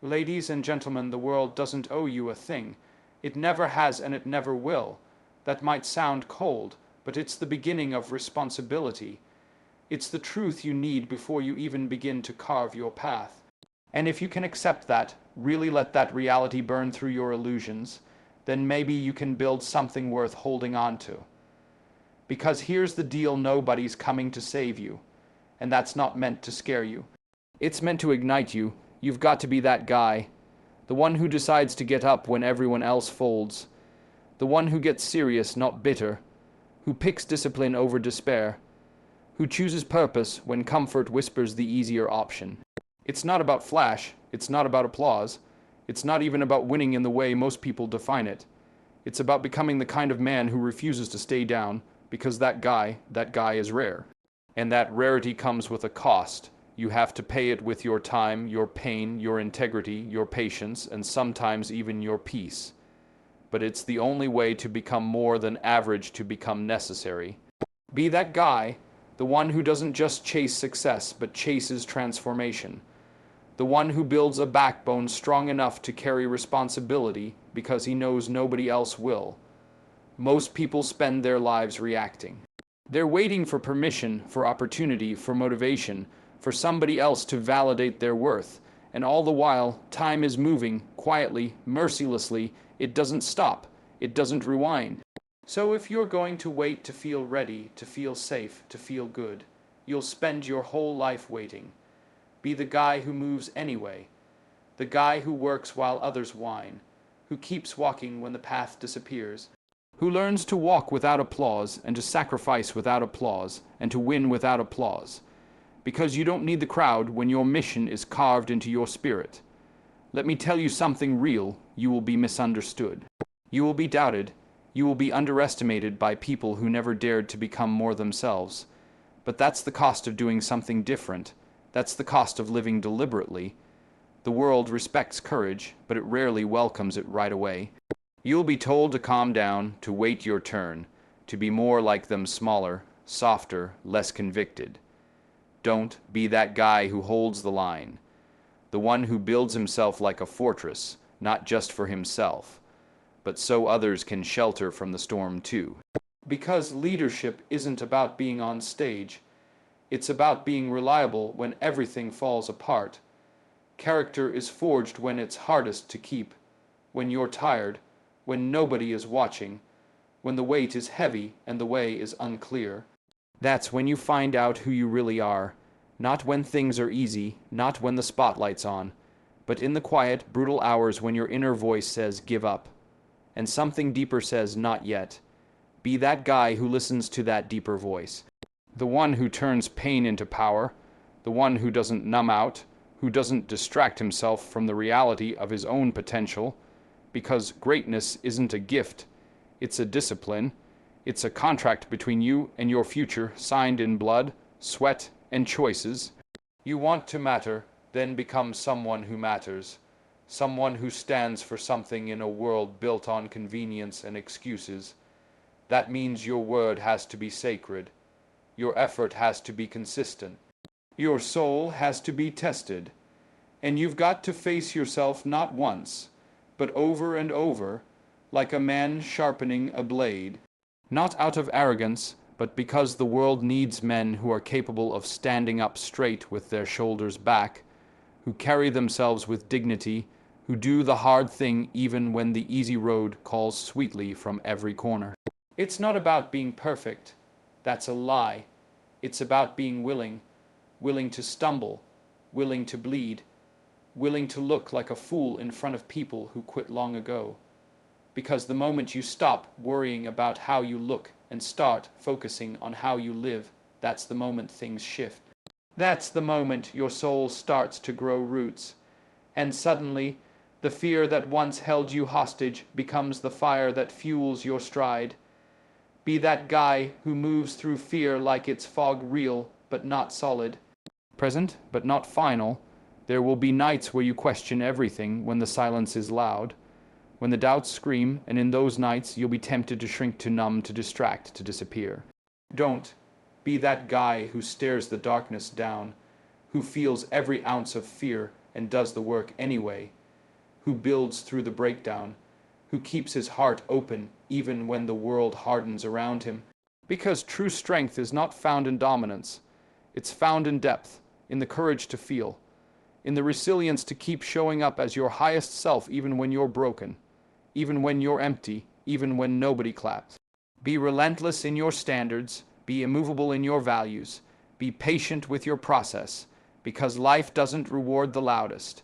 Ladies and gentlemen, the world doesn't owe you a thing. It never has and it never will. That might sound cold, but it's the beginning of responsibility. It's the truth you need before you even begin to carve your path. And if you can accept that, really let that reality burn through your illusions, then maybe you can build something worth holding on to. Because here's the deal, nobody's coming to save you. And that's not meant to scare you. It's meant to ignite you. You've got to be that guy. The one who decides to get up when everyone else folds. The one who gets serious, not bitter. Who picks discipline over despair. Who chooses purpose when comfort whispers the easier option. It's not about flash. It's not about applause. It's not even about winning in the way most people define it. It's about becoming the kind of man who refuses to stay down because that guy is rare. And that rarity comes with a cost. You have to pay it with your time, your pain, your integrity, your patience, and sometimes even your peace. But it's the only way to become more than average, to become necessary. Be that guy, the one who doesn't just chase success, but chases transformation. The one who builds a backbone strong enough to carry responsibility because he knows nobody else will. Most people spend their lives reacting. They're waiting for permission, for opportunity, for motivation, for somebody else to validate their worth. And all the while, time is moving, quietly, mercilessly. It doesn't stop. It doesn't rewind. So if you're going to wait to feel ready, to feel safe, to feel good, you'll spend your whole life waiting. Be the guy who moves anyway. The guy who works while others whine. Who keeps walking when the path disappears. Who learns to walk without applause, and to sacrifice without applause, and to win without applause. Because you don't need the crowd when your mission is carved into your spirit. Let me tell you something real, you will be misunderstood. You will be doubted. You will be underestimated by people who never dared to become more themselves. But that's the cost of doing something different. That's the cost of living deliberately. The world respects courage, but it rarely welcomes it right away. You'll be told to calm down, to wait your turn, to be more like them, smaller, softer, less convicted. Don't be that guy who holds the line. The one who builds himself like a fortress, not just for himself, but so others can shelter from the storm too. Because leadership isn't about being on stage. It's about being reliable when everything falls apart. Character is forged when it's hardest to keep, when you're tired, when nobody is watching, when the weight is heavy and the way is unclear. That's when you find out who you really are. Not when things are easy, not when the spotlight's on, but in the quiet, brutal hours when your inner voice says, give up, and something deeper says, not yet. Be that guy who listens to that deeper voice. The one who turns pain into power, the one who doesn't numb out, who doesn't distract himself from the reality of his own potential, because greatness isn't a gift, it's a discipline. It's a contract between you and your future, signed in blood, sweat, and choices. You want to matter, then become someone who matters. Someone who stands for something in a world built on convenience and excuses. That means your word has to be sacred. Your effort has to be consistent. Your soul has to be tested. And you've got to face yourself not once, but over and over, like a man sharpening a blade. Not out of arrogance, but because the world needs men who are capable of standing up straight with their shoulders back, who carry themselves with dignity, who do the hard thing even when the easy road calls sweetly from every corner. It's not about being perfect. That's a lie. It's about being willing to stumble, willing to bleed, willing to look like a fool in front of people who quit long ago. Because the moment you stop worrying about how you look and start focusing on how you live, that's the moment things shift. That's the moment your soul starts to grow roots. And suddenly, the fear that once held you hostage becomes the fire that fuels your stride. Be that guy who moves through fear like it's fog, real but not solid. Present but not final. There will be nights where you question everything when the silence is loud, when the doubts scream, and in those nights you'll be tempted to shrink, to numb, to distract, to disappear. Don't be that guy who stares the darkness down, who feels every ounce of fear and does the work anyway, who builds through the breakdown, who keeps his heart open even when the world hardens around him. Because true strength is not found in dominance. It's found in depth, in the courage to feel, in the resilience to keep showing up as your highest self even when you're broken, even when you're empty, even when nobody claps. Be relentless in your standards, be immovable in your values, be patient with your process, because life doesn't reward the loudest.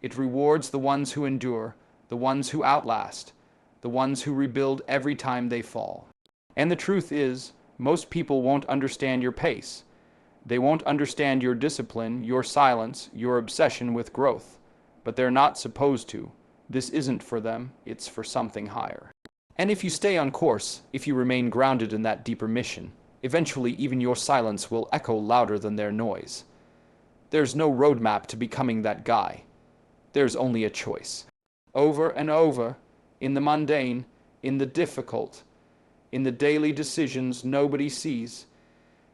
It rewards the ones who endure, the ones who outlast, the ones who rebuild every time they fall. And the truth is, most people won't understand your pace. They won't understand your discipline, your silence, your obsession with growth. But they're not supposed to. This isn't for them, it's for something higher. And if you stay on course, if you remain grounded in that deeper mission, eventually even your silence will echo louder than their noise. There's no roadmap to becoming that guy. There's only a choice. Over and over, in the mundane, in the difficult, in the daily decisions nobody sees,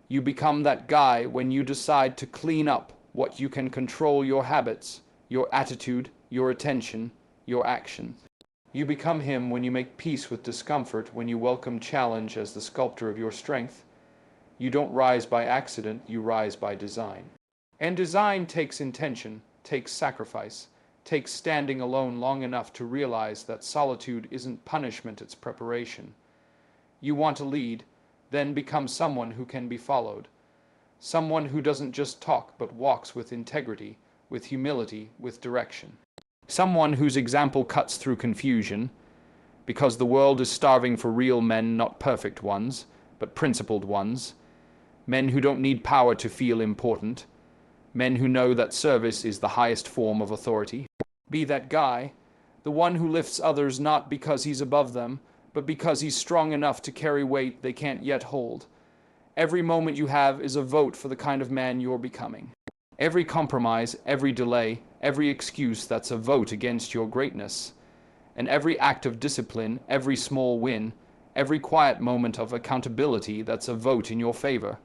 you become that guy when you decide to clean up what you can control: your habits, your attitude, your attention, your actions. You become him when you make peace with discomfort, when you welcome challenge as the sculptor of your strength. You don't rise by accident, you rise by design. And design takes intention, takes sacrifice, takes standing alone long enough to realize that solitude isn't punishment, it's preparation. You want to lead, then become someone who can be followed. Someone who doesn't just talk but walks with integrity, with humility, with direction. Someone whose example cuts through confusion, because the world is starving for real men, not perfect ones, but principled ones. Men who don't need power to feel important. Men who know that service is the highest form of authority. Be that guy, the one who lifts others not because he's above them, but because he's strong enough to carry weight they can't yet hold. Every moment you have is a vote for the kind of man you're becoming. Every compromise, every delay, every excuse, that's a vote against your greatness. And every act of discipline, every small win, every quiet moment of accountability, that's a vote in your favor.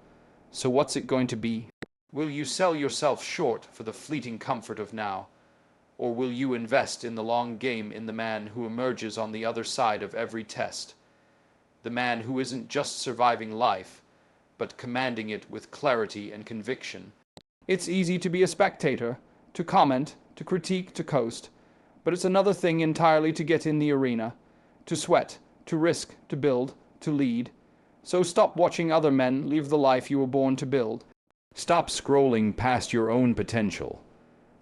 So what's it going to be? Will you sell yourself short for the fleeting comfort of now? Or will you invest in the long game, in the man who emerges on the other side of every test? The man who isn't just surviving life, but commanding it with clarity and conviction. It's easy to be a spectator, to comment, to critique, to coast, but it's another thing entirely to get in the arena, to sweat, to risk, to build, to lead. So stop watching other men live the life you were born to build. Stop scrolling past your own potential.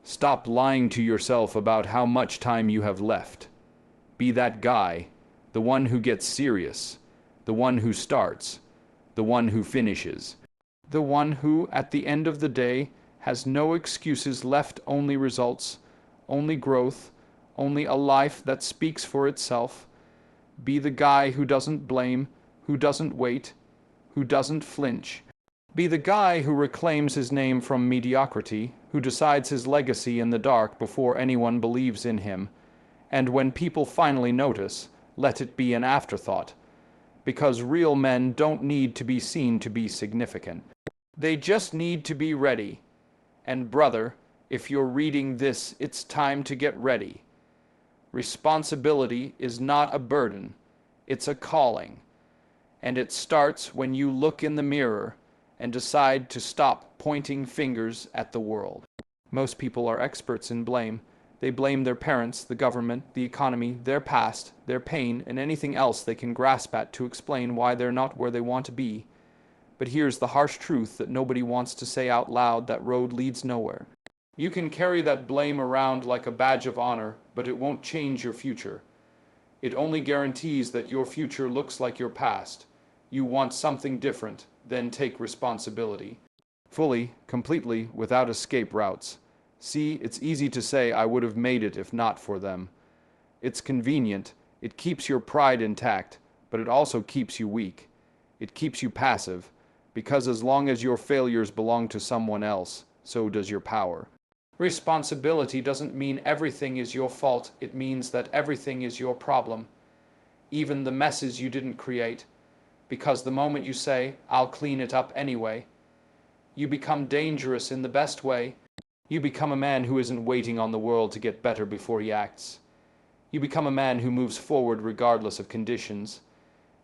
Stop lying to yourself about how much time you have left. Be that guy, the one who gets serious, the one who starts, the one who finishes, the one who, at the end of the day, has no excuses left, only results, only growth, only a life that speaks for itself. Be the guy who doesn't blame, who doesn't wait, who doesn't flinch. Be the guy who reclaims his name from mediocrity, who decides his legacy in the dark before anyone believes in him. And when people finally notice, let it be an afterthought. Because real men don't need to be seen to be significant. They just need to be ready. And brother, if you're reading this, it's time to get ready. Responsibility is not a burden, it's a calling. And it starts when you look in the mirror and decide to stop pointing fingers at the world. Most people are experts in blame. They blame their parents, the government, the economy, their past, their pain, and anything else they can grasp at to explain why they're not where they want to be. But here's the harsh truth that nobody wants to say out loud: that road leads nowhere. You can carry that blame around like a badge of honor, but it won't change your future. It only guarantees that your future looks like your past. You want something different, then take responsibility. Fully, completely, without escape routes. See, it's easy to say I would have made it if not for them. It's convenient, it keeps your pride intact, but it also keeps you weak. It keeps you passive, because as long as your failures belong to someone else, so does your power. Responsibility doesn't mean everything is your fault, it means that everything is your problem. Even the messes you didn't create. Because the moment you say, I'll clean it up anyway, you become dangerous in the best way. You become a man who isn't waiting on the world to get better before he acts. You become a man who moves forward regardless of conditions.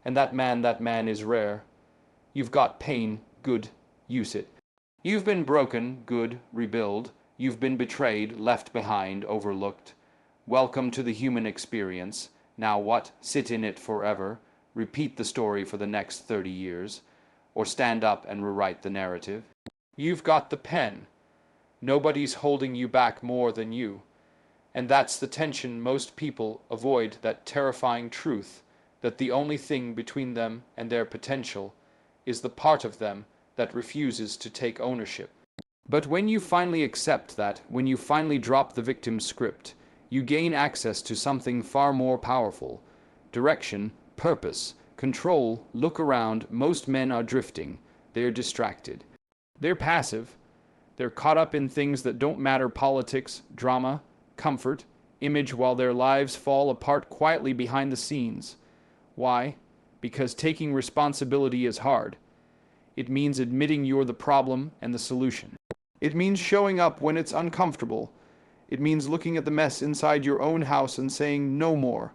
And that man is rare. You've got pain, good, use it. You've been broken, good, rebuild. You've been betrayed, left behind, overlooked. Welcome to the human experience. Now what? Sit in it forever. Repeat the story for the next 30 years. Or stand up and rewrite the narrative. You've got the pen. Nobody's holding you back more than you. And that's the tension most people avoid, that terrifying truth that the only thing between them and their potential is the part of them that refuses to take ownership. But when you finally accept that, when you finally drop the victim script, you gain access to something far more powerful. Direction, purpose, control. Look around. Most men are drifting. They're distracted. They're passive. They're caught up in things that don't matter: politics, drama, comfort, image, while their lives fall apart quietly behind the scenes. Why? Because taking responsibility is hard. It means admitting you're the problem and the solution. It means showing up when it's uncomfortable. It means looking at the mess inside your own house and saying no more.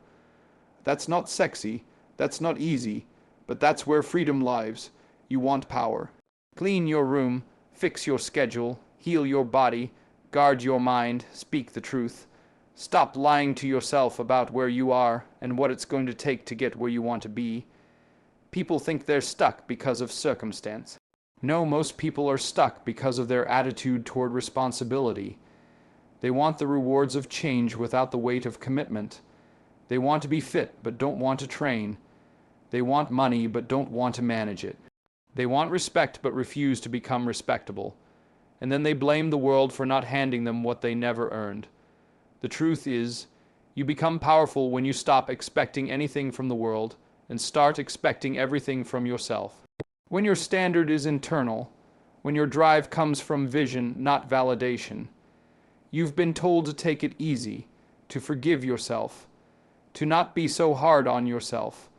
That's not sexy, that's not easy, but that's where freedom lies. You want power. Clean your room, fix your schedule, heal your body, guard your mind, speak the truth. Stop lying to yourself about where you are and what it's going to take to get where you want to be. People think they're stuck because of circumstance. No, most people are stuck because of their attitude toward responsibility. They want the rewards of change without the weight of commitment. They want to be fit but don't want to train. They want money but don't want to manage it. They want respect but refuse to become respectable. And then they blame the world for not handing them what they never earned. The truth is, you become powerful when you stop expecting anything from the world and start expecting everything from yourself. When your standard is internal, when your drive comes from vision, not validation. You've been told to take it easy, to forgive yourself, to not be so hard on yourself.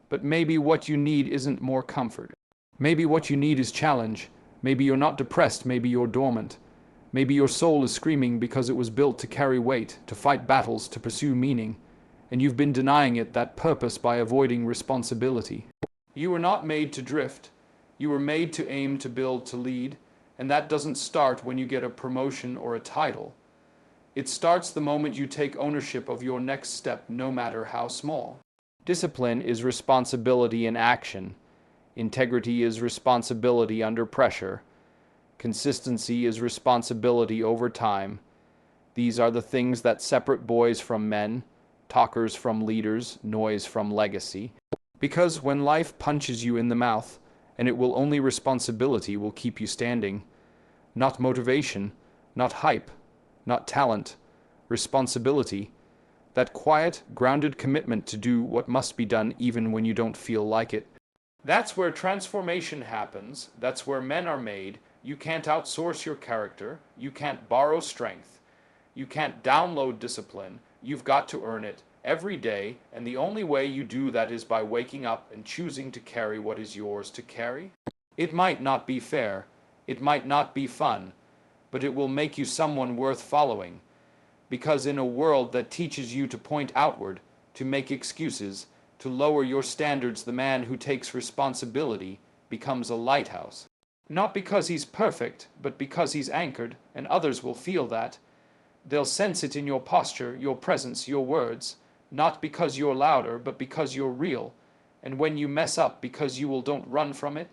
But maybe what you need isn't more comfort. Maybe what you need is challenge. Maybe you're not depressed, maybe you're dormant. Maybe your soul is screaming because it was built to carry weight, to fight battles, to pursue meaning, and you've been denying it that purpose by avoiding responsibility. You were not made to drift. You were made to aim, to build, to lead, and that doesn't start when you get a promotion or a title. It starts the moment you take ownership of your next step, no matter how small. Discipline is responsibility in action. Integrity is responsibility under pressure. Consistency is responsibility over time. These are the things that separate boys from men, talkers from leaders, noise from legacy. Because when life punches you in the mouth, and it will only responsibility will keep you standing. Not motivation, not hype, not talent, responsibility. That quiet, grounded commitment to do what must be done even when you don't feel like it. That's where transformation happens. That's where men are made. You can't outsource your character. You can't borrow strength. You can't download discipline. You've got to earn it every day, and the only way you do that is by waking up and choosing to carry what is yours to carry. It might not be fair. It might not be fun, but it will make you someone worth following. Because in a world that teaches you to point outward, to make excuses, to lower your standards, the man who takes responsibility becomes a lighthouse. Not because he's perfect, but because he's anchored, and others will feel that. They'll sense it in your posture, your presence, your words, not because you're louder, but because you're real. And when you mess up, because you don't run from it.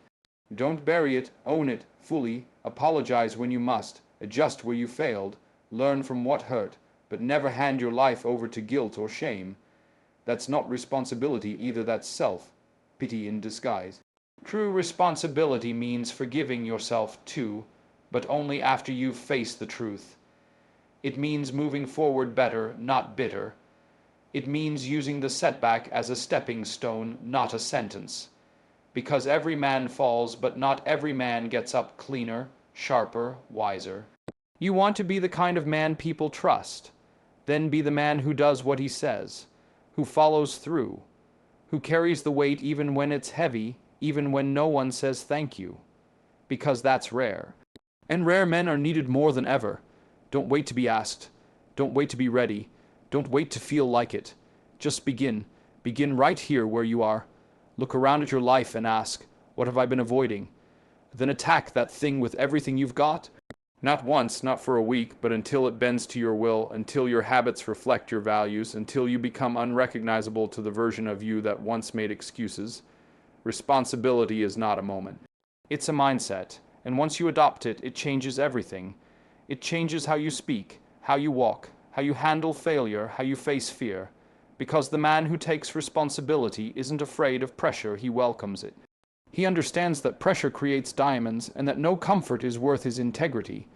Don't bury it, own it fully, apologize when you must, adjust where you failed, learn from what hurt, but never hand your life over to guilt or shame. That's not responsibility either, that's self-pity in disguise. True responsibility means forgiving yourself too, but only after you've faced the truth. It means moving forward better, not bitter. It means using the setback as a stepping stone, not a sentence. Because every man falls, but not every man gets up cleaner, sharper, wiser. You want to be the kind of man people trust. Then be the man who does what he says, who follows through, who carries the weight even when it's heavy, even when no one says thank you. Because that's rare. And rare men are needed more than ever. Don't wait to be asked. Don't wait to be ready. Don't wait to feel like it. Just begin. Begin right here where you are. Look around at your life and ask, what have I been avoiding? Then attack that thing with everything you've got. Not once, not for a week, but until it bends to your will, until your habits reflect your values, until you become unrecognizable to the version of you that once made excuses. Responsibility is not a moment. It's a mindset, and once you adopt it, it changes everything. It changes how you speak, how you walk, how you handle failure, how you face fear. Because the man who takes responsibility isn't afraid of pressure, he welcomes it. He understands that pressure creates diamonds and that no comfort is worth his integrity.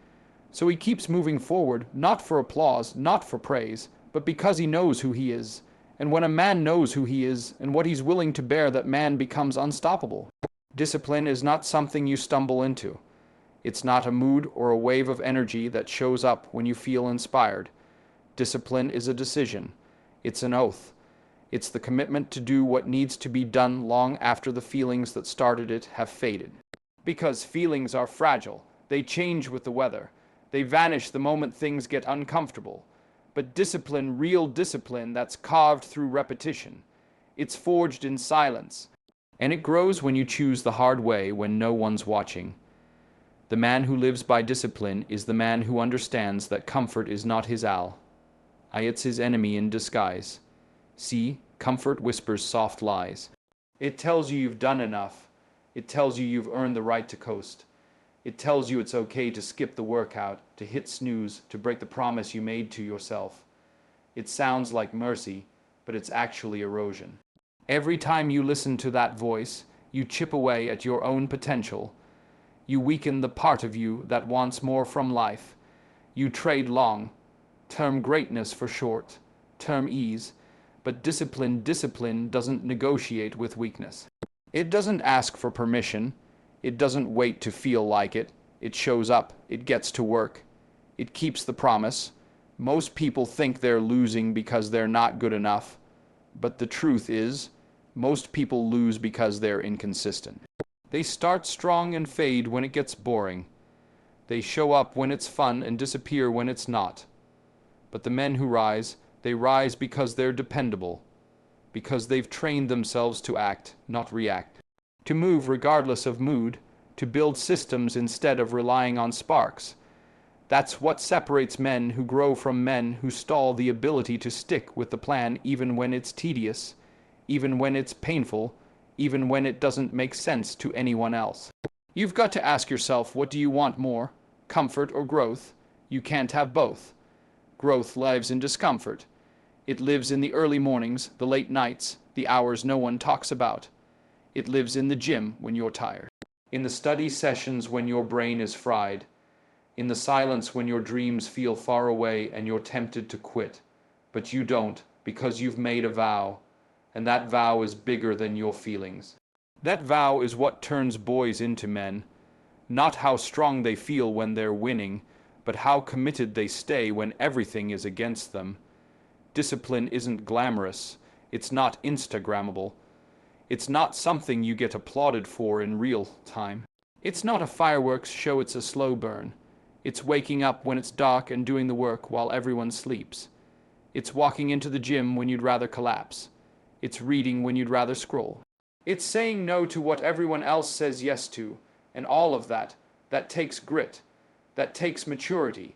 So he keeps moving forward, not for applause, not for praise, but because he knows who he is. And when a man knows who he is and what he's willing to bear, that man becomes unstoppable. Discipline is not something you stumble into. It's not a mood or a wave of energy that shows up when you feel inspired. Discipline is a decision. It's an oath. It's the commitment to do what needs to be done long after the feelings that started it have faded. Because feelings are fragile. They change with the weather. They vanish the moment things get uncomfortable. But discipline, real discipline, that's carved through repetition. It's forged in silence. And it grows when you choose the hard way when no one's watching. The man who lives by discipline is the man who understands that comfort is not his ally. It's his enemy in disguise. See, comfort whispers soft lies. It tells you you've done enough. It tells you you've earned the right to coast. It tells you it's okay to skip the workout, to hit snooze, to break the promise you made to yourself. It sounds like mercy, but it's actually erosion. Every time you listen to that voice, you chip away at your own potential. You weaken the part of you that wants more from life. You trade long-term greatness for short-term ease. But discipline doesn't negotiate with weakness. It doesn't ask for permission. It doesn't wait to feel like it. It shows up. It gets to work. It keeps the promise. Most people think they're losing because they're not good enough. But the truth is, most people lose because they're inconsistent. They start strong and fade when it gets boring. They show up when it's fun and disappear when it's not. But the men who rise, they rise because they're dependable, because they've trained themselves to act, not react, to move regardless of mood, to build systems instead of relying on sparks. That's what separates men who grow from men who stall the ability to stick with the plan even when it's tedious, even when it's painful, even when it doesn't make sense to anyone else. You've got to ask yourself, what do you want more, comfort or growth? You can't have both. Growth lives in discomfort. It lives in the early mornings, the late nights, the hours no one talks about. It lives in the gym when you're tired. In the study sessions when your brain is fried. In the silence when your dreams feel far away and you're tempted to quit. But you don't, because you've made a vow. And that vow is bigger than your feelings. That vow is what turns boys into men. Not how strong they feel when they're winning, but how committed they stay when everything is against them. Discipline isn't glamorous. It's not Instagrammable. It's not something you get applauded for in real time. It's not a fireworks show, it's a slow burn. It's waking up when it's dark and doing the work while everyone sleeps. It's walking into the gym when you'd rather collapse. It's reading when you'd rather scroll. It's saying no to what everyone else says yes to, and all of that takes grit, that takes maturity.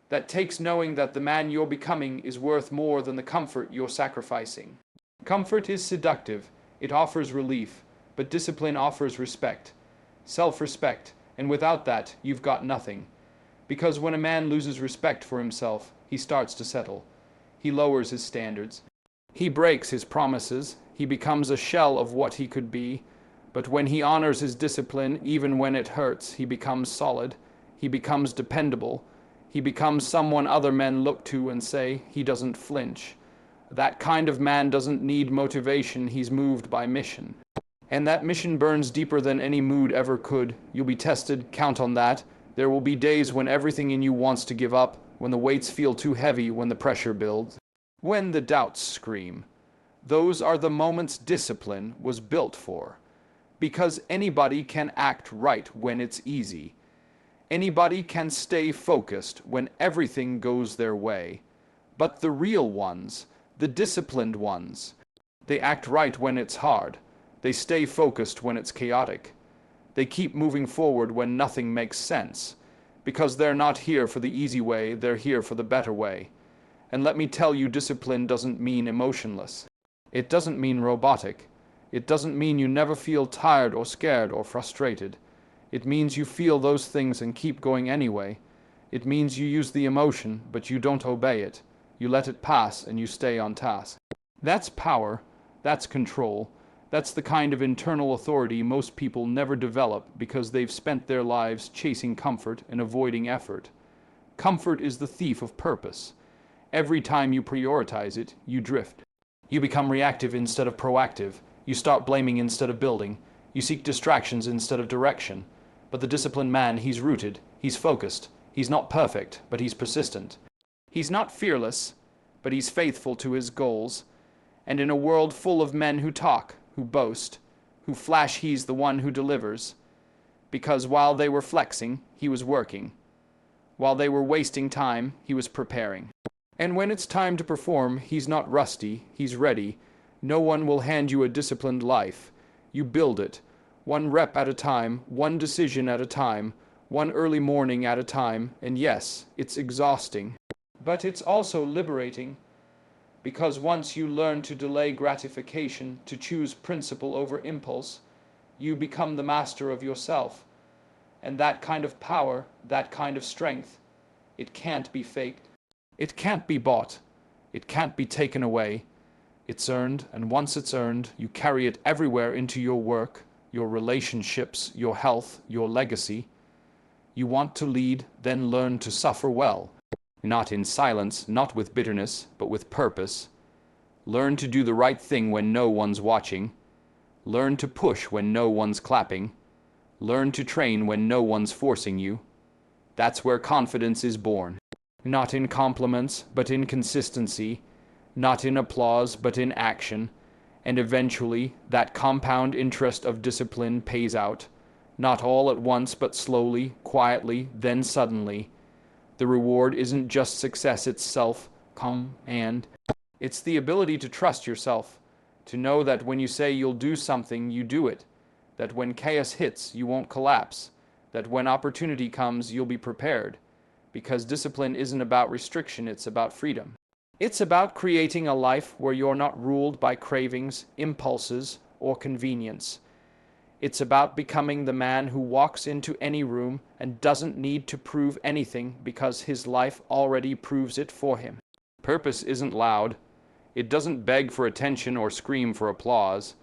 That takes knowing that the man you're becoming is worth more than the comfort you're sacrificing. Comfort is seductive. It offers relief. But discipline offers respect. Self-respect. And without that, you've got nothing. Because when a man loses respect for himself, he starts to settle. He lowers his standards. He breaks his promises. He becomes a shell of what he could be. But when he honors his discipline, even when it hurts, he becomes solid. He becomes dependable. He becomes someone other men look to and say, he doesn't flinch. That kind of man doesn't need motivation, he's moved by mission. And that mission burns deeper than any mood ever could. You'll be tested, count on that. There will be days when everything in you wants to give up, when the weights feel too heavy, when the pressure builds, when the doubts scream. Those are the moments discipline was built for. Because anybody can act right when it's easy. Anybody can stay focused when everything goes their way. But the real ones, the disciplined ones, they act right when it's hard. They stay focused when it's chaotic. They keep moving forward when nothing makes sense. Because they're not here for the easy way, they're here for the better way. And let me tell you, discipline doesn't mean emotionless. It doesn't mean robotic. It doesn't mean you never feel tired or scared or frustrated. It means you feel those things and keep going anyway. It means you use the emotion, but you don't obey it. You let it pass and you stay on task. That's power. That's control. That's the kind of internal authority most people never develop because they've spent their lives chasing comfort and avoiding effort. Comfort is the thief of purpose. Every time you prioritize it, you drift. You become reactive instead of proactive. You start blaming instead of building. You seek distractions instead of direction. But the disciplined man, he's rooted. He's focused. He's not perfect, but he's persistent. He's not fearless, but he's faithful to his goals. And in a world full of men who talk, who boast, who flash, he's the one who delivers. Because while they were flexing, he was working. While they were wasting time, he was preparing. And when it's time to perform, he's not rusty, he's ready. No one will hand you a disciplined life. You build it, one rep at a time, one decision at a time, one early morning at a time, and yes, it's exhausting. But it's also liberating, because once you learn to delay gratification, to choose principle over impulse, you become the master of yourself. And that kind of power, that kind of strength, it can't be faked. It can't be bought. It can't be taken away. It's earned, and once it's earned, you carry it everywhere into your work, your relationships, your health, your legacy. You want to lead, then learn to suffer well. Not in silence, not with bitterness, but with purpose. Learn to do the right thing when no one's watching. Learn to push when no one's clapping. Learn to train when no one's forcing you. That's where confidence is born. Not in compliments, but in consistency. Not in applause, but in action. And eventually, that compound interest of discipline pays out. Not all at once, but slowly, quietly, then suddenly. The reward isn't just success itself, and it's the ability to trust yourself, to know that when you say you'll do something, you do it, that when chaos hits, you won't collapse, that when opportunity comes, you'll be prepared, because discipline isn't about restriction, it's about freedom. It's about creating a life where you're not ruled by cravings, impulses, or convenience. It's about becoming the man who walks into any room and doesn't need to prove anything because his life already proves it for him. Purpose isn't loud. It doesn't beg for attention or scream for applause.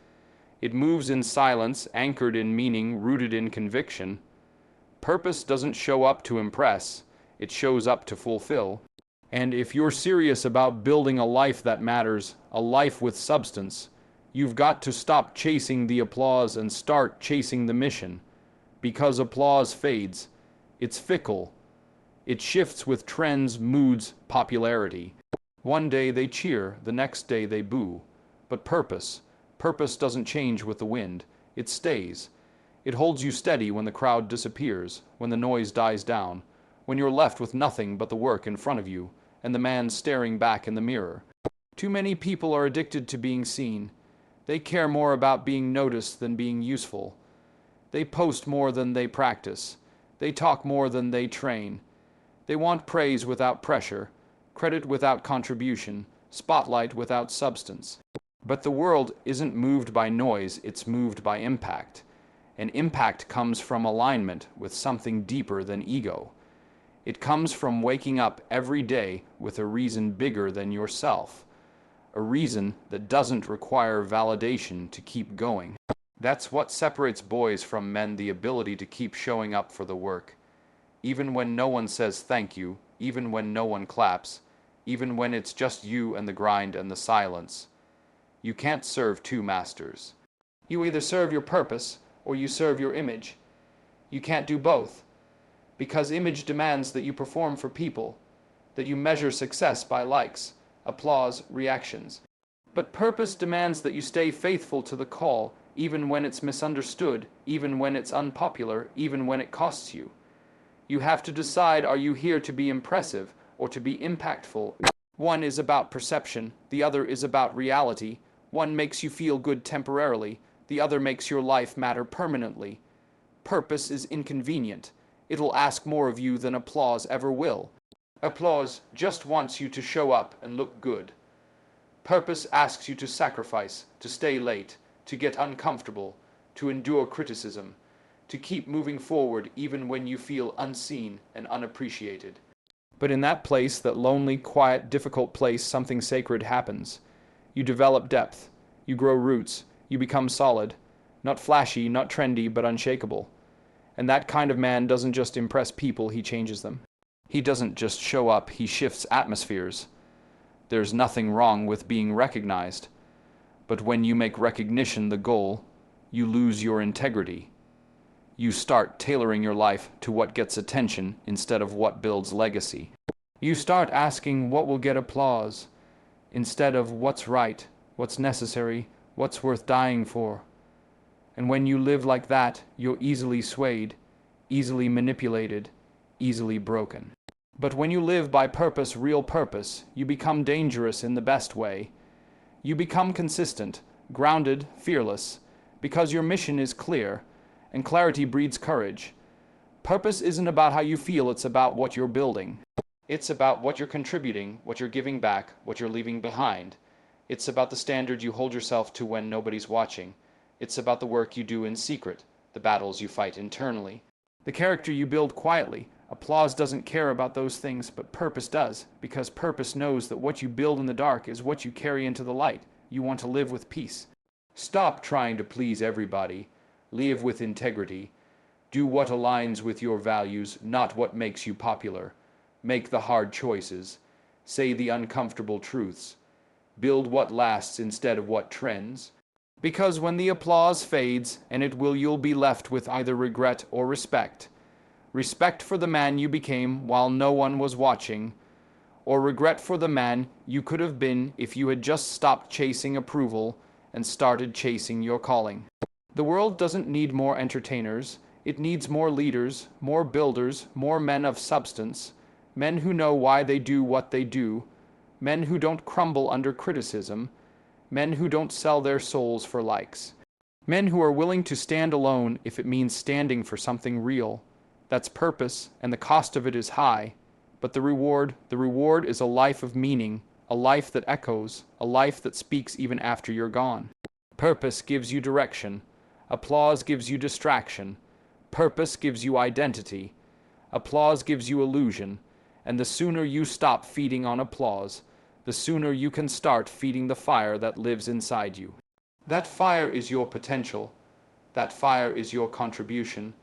It moves in silence, anchored in meaning, rooted in conviction. Purpose doesn't show up to impress. It shows up to fulfill. And if you're serious about building a life that matters, a life with substance, you've got to stop chasing the applause and start chasing the mission. Because applause fades. It's fickle. It shifts with trends, moods, popularity. One day they cheer, the next day they boo. But purpose doesn't change with the wind. It stays. It holds you steady when the crowd disappears, when the noise dies down, when you're left with nothing but the work in front of you, and the man staring back in the mirror. Too many people are addicted to being seen. They care more about being noticed than being useful. They post more than they practice. They talk more than they train. They want praise without pressure, credit without contribution, spotlight without substance. But the world isn't moved by noise, it's moved by impact. And impact comes from alignment with something deeper than ego. It comes from waking up every day with a reason bigger than yourself. A reason that doesn't require validation to keep going. That's what separates boys from men, the ability to keep showing up for the work. Even when no one says thank you, even when no one claps, even when it's just you and the grind and the silence. You can't serve two masters. You either serve your purpose or you serve your image. You can't do both. Because image demands that you perform for people, that you measure success by likes, applause, reactions. But purpose demands that you stay faithful to the call, even when it's misunderstood, even when it's unpopular, even when it costs you. You have to decide, are you here to be impressive or to be impactful? One is about perception, the other is about reality. One makes you feel good temporarily, the other makes your life matter permanently. Purpose is inconvenient. It'll ask more of you than applause ever will. Applause just wants you to show up and look good. Purpose asks you to sacrifice, to stay late, to get uncomfortable, to endure criticism, to keep moving forward even when you feel unseen and unappreciated. But in that place, that lonely, quiet, difficult place, something sacred happens. You develop depth, you grow roots, you become solid, not flashy, not trendy, but unshakable. And that kind of man doesn't just impress people, he changes them. He doesn't just show up, he shifts atmospheres. There's nothing wrong with being recognized. But when you make recognition the goal, you lose your integrity. You start tailoring your life to what gets attention instead of what builds legacy. You start asking what will get applause instead of what's right, what's necessary, what's worth dying for. And when you live like that, you're easily swayed, easily manipulated, easily broken. But when you live by purpose, real purpose, you become dangerous in the best way. You become consistent, grounded, fearless, because your mission is clear, and clarity breeds courage. Purpose isn't about how you feel, it's about what you're building. It's about what you're contributing, what you're giving back, what you're leaving behind. It's about the standard you hold yourself to when nobody's watching. It's about the work you do in secret, the battles you fight internally, the character you build quietly. Applause doesn't care about those things, but purpose does, because purpose knows that what you build in the dark is what you carry into the light. You want to live with peace. Stop trying to please everybody. Live with integrity. Do what aligns with your values, not what makes you popular. Make the hard choices. Say the uncomfortable truths. Build what lasts instead of what trends. Because when the applause fades, and it will, you'll be left with either regret or respect. Respect for the man you became while no one was watching, or regret for the man you could have been if you had just stopped chasing approval and started chasing your calling. The world doesn't need more entertainers. It needs more leaders, more builders, more men of substance, men who know why they do what they do, men who don't crumble under criticism, men who don't sell their souls for likes, men who are willing to stand alone if it means standing for something real. That's purpose, and the cost of it is high. But the reward is a life of meaning, a life that echoes, a life that speaks even after you're gone. Purpose gives you direction. Applause gives you distraction. Purpose gives you identity. Applause gives you illusion. And the sooner you stop feeding on applause, the sooner you can start feeding the fire that lives inside you. That fire is your potential. That fire is your contribution.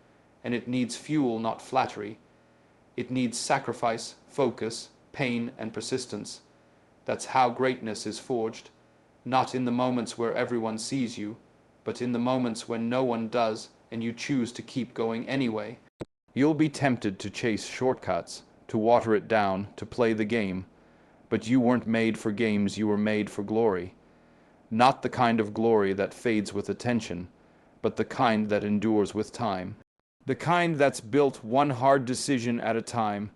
And it needs fuel, not flattery. It needs sacrifice, focus, pain, and persistence. That's how greatness is forged, not in the moments where everyone sees you, but in the moments when no one does and you choose to keep going anyway. You'll be tempted to chase shortcuts, to water it down, to play the game, but you weren't made for games, you were made for glory. Not the kind of glory that fades with attention, but the kind that endures with time. The kind that's built one hard decision at a time.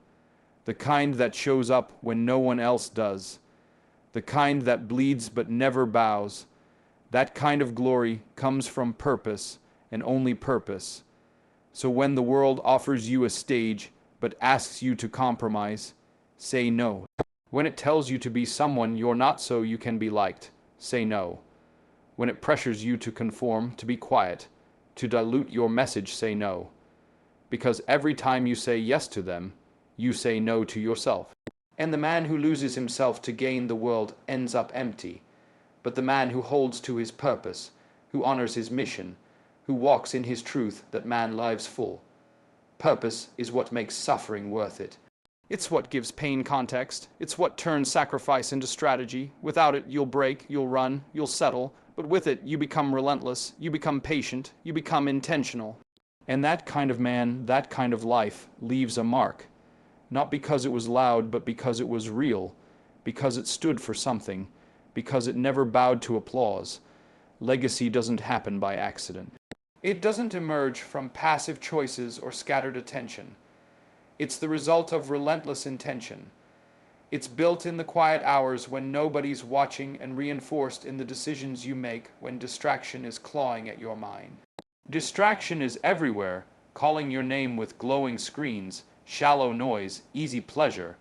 The kind that shows up when no one else does. The kind that bleeds but never bows. That kind of glory comes from purpose and only purpose. So when the world offers you a stage but asks you to compromise, say no. When it tells you to be someone you're not so you can be liked, say no. When it pressures you to conform, to be quiet, to dilute your message, say no. Because every time you say yes to them, you say no to yourself. And the man who loses himself to gain the world ends up empty. But the man who holds to his purpose, who honors his mission, who walks in his truth, that man lives full. Purpose is what makes suffering worth it. It's what gives pain context. It's what turns sacrifice into strategy. Without it, you'll break, you'll run, you'll settle. But with it, you become relentless, you become patient, you become intentional. And that kind of man, that kind of life, leaves a mark. Not because it was loud, but because it was real. Because it stood for something. Because it never bowed to applause. Legacy doesn't happen by accident. It doesn't emerge from passive choices or scattered attention. It's the result of relentless intention. It's built in the quiet hours when nobody's watching and reinforced in the decisions you make when distraction is clawing at your mind. Distraction is everywhere, calling your name with glowing screens, shallow noise, easy pleasure.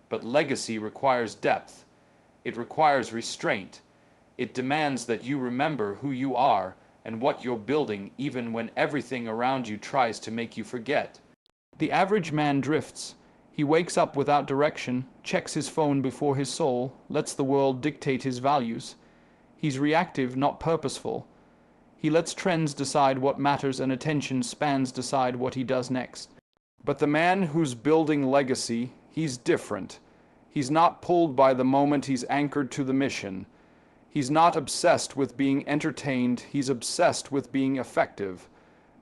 But legacy requires depth. It requires restraint. It demands that you remember who you are and what you're building even when everything around you tries to make you forget. The average man drifts. He wakes up without direction, checks his phone before his soul, lets the world dictate his values. He's reactive, not purposeful. He lets trends decide what matters and attention spans decide what he does next. But the man who's building legacy, he's different. He's not pulled by the moment, he's anchored to the mission. He's not obsessed with being entertained, he's obsessed with being effective,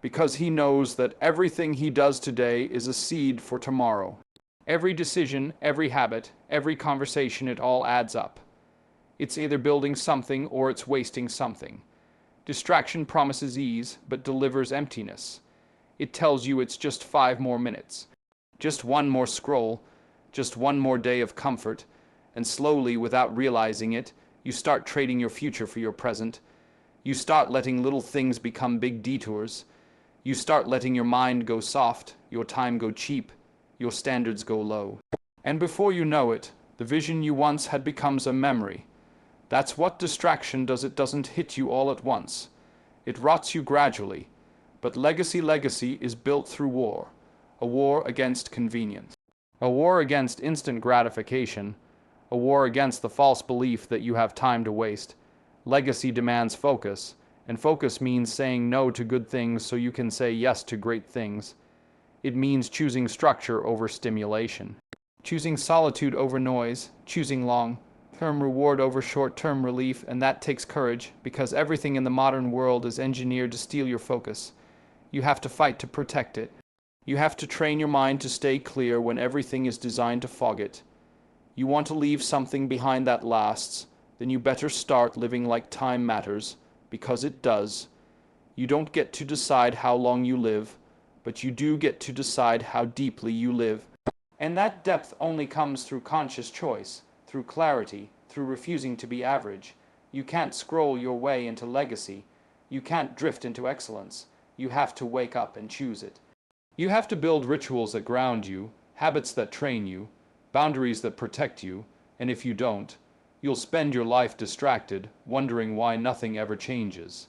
because he knows that everything he does today is a seed for tomorrow. Every decision, every habit, every conversation, it all adds up. It's either building something or it's wasting something. Distraction promises ease, but delivers emptiness. It tells you it's just 5 more minutes, just one more scroll, just one more day of comfort, and slowly, without realizing it, you start trading your future for your present. You start letting little things become big detours. You start letting your mind go soft, your time go cheap, your standards go low. And before you know it, the vision you once had becomes a memory. That's what distraction does. It doesn't hit you all at once. It rots you gradually. But legacy is built through war. A war against convenience. A war against instant gratification. A war against the false belief that you have time to waste. Legacy demands focus, and focus means saying no to good things so you can say yes to great things. It means choosing structure over stimulation, choosing solitude over noise, choosing long-term reward over short-term relief, and that takes courage, because everything in the modern world is engineered to steal your focus. You have to fight to protect it. You have to train your mind to stay clear when everything is designed to fog it. You want to leave something behind that lasts, then you better start living like time matters, because it does. You don't get to decide how long you live, but you do get to decide how deeply you live. And that depth only comes through conscious choice, through clarity, through refusing to be average. You can't scroll your way into legacy. You can't drift into excellence. You have to wake up and choose it. You have to build rituals that ground you, habits that train you, boundaries that protect you, and if you don't, you'll spend your life distracted, wondering why nothing ever changes.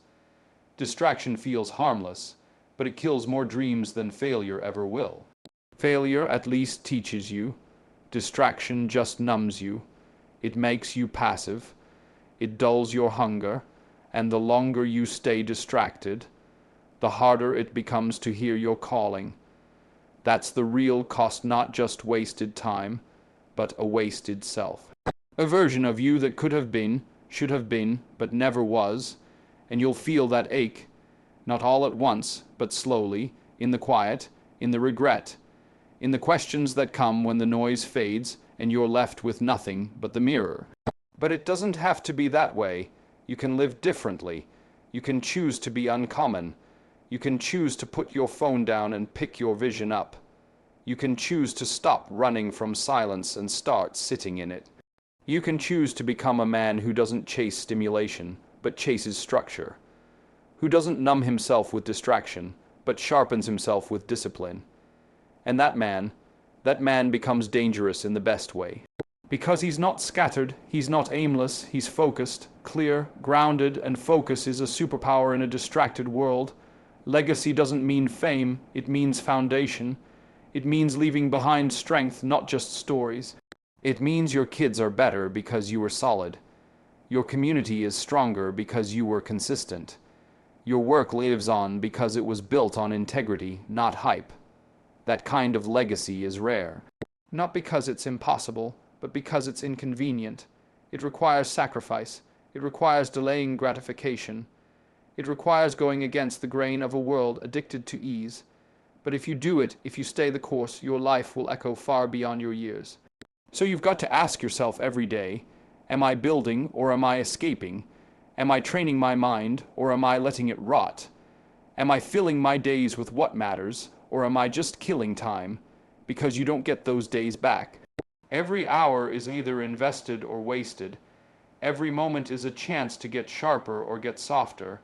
Distraction feels harmless, but it kills more dreams than failure ever will. Failure at least teaches you. Distraction just numbs you. It makes you passive. It dulls your hunger, and the longer you stay distracted, the harder it becomes to hear your calling. That's the real cost, not just wasted time, but a wasted self. A version of you that could have been, should have been, but never was, and you'll feel that ache, not all at once, but slowly, in the quiet, in the regret, in the questions that come when the noise fades and you're left with nothing but the mirror. But it doesn't have to be that way. You can live differently. You can choose to be uncommon. You can choose to put your phone down and pick your vision up. You can choose to stop running from silence and start sitting in it. You can choose to become a man who doesn't chase stimulation, but chases structure. Who doesn't numb himself with distraction, but sharpens himself with discipline. And that man becomes dangerous in the best way. Because he's not scattered, he's not aimless, he's focused, clear, grounded, and focus is a superpower in a distracted world. Legacy doesn't mean fame, it means foundation. It means leaving behind strength, not just stories. It means your kids are better because you were solid. Your community is stronger because you were consistent. Your work lives on because it was built on integrity, not hype. That kind of legacy is rare. Not because it's impossible, but because it's inconvenient. It requires sacrifice. It requires delaying gratification. It requires going against the grain of a world addicted to ease. But if you do it, if you stay the course, your life will echo far beyond your years. So you've got to ask yourself every day, am I building or am I escaping? Am I training my mind or am I letting it rot? Am I filling my days with what matters or am I just killing time? because you don't get those days back. Every hour is either invested or wasted. Every moment is a chance to get sharper or get softer.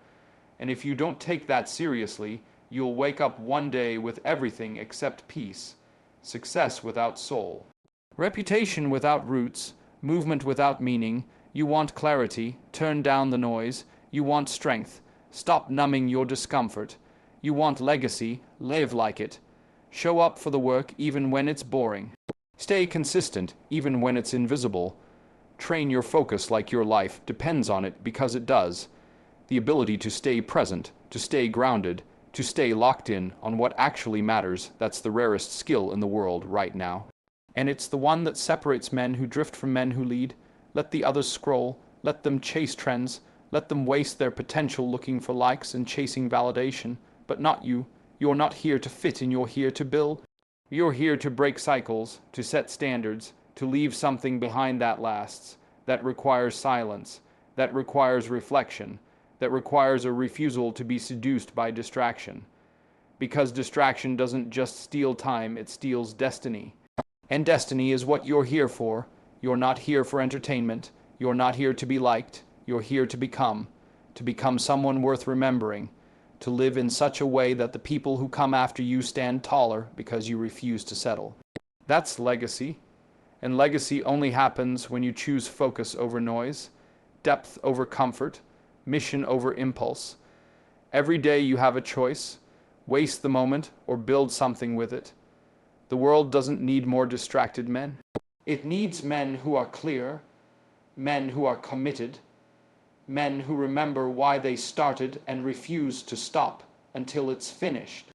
And if you don't take that seriously, you'll wake up one day with everything except peace, success without soul, reputation without roots, movement without meaning. You want clarity, turn down the noise. You want strength, stop numbing your discomfort. You want legacy, live like it. Show up for the work even when it's boring. Stay consistent even when it's invisible. Train your focus like your life depends on it, because it does. The ability to stay present, to stay grounded, to stay locked in on what actually matters, that's the rarest skill in the world right now. And it's the one that separates men who drift from men who lead. Let the others scroll, let them chase trends, let them waste their potential looking for likes and chasing validation. But not you. You're not here to fit in, you're here to build. You're here to break cycles, to set standards, to leave something behind that lasts, that requires silence, that requires reflection, that requires a refusal to be seduced by distraction. Because distraction doesn't just steal time, it steals destiny. And destiny is what you're here for. You're not here for entertainment. You're not here to be liked. You're here to become someone worth remembering, to live in such a way that the people who come after you stand taller because you refuse to settle. That's legacy. And legacy only happens when you choose focus over noise, depth over comfort, mission over impulse. Every day you have a choice: waste the moment or build something with it. The world doesn't need more distracted men. It needs men who are clear, men who are committed, men who remember why they started and refuse to stop until it's finished.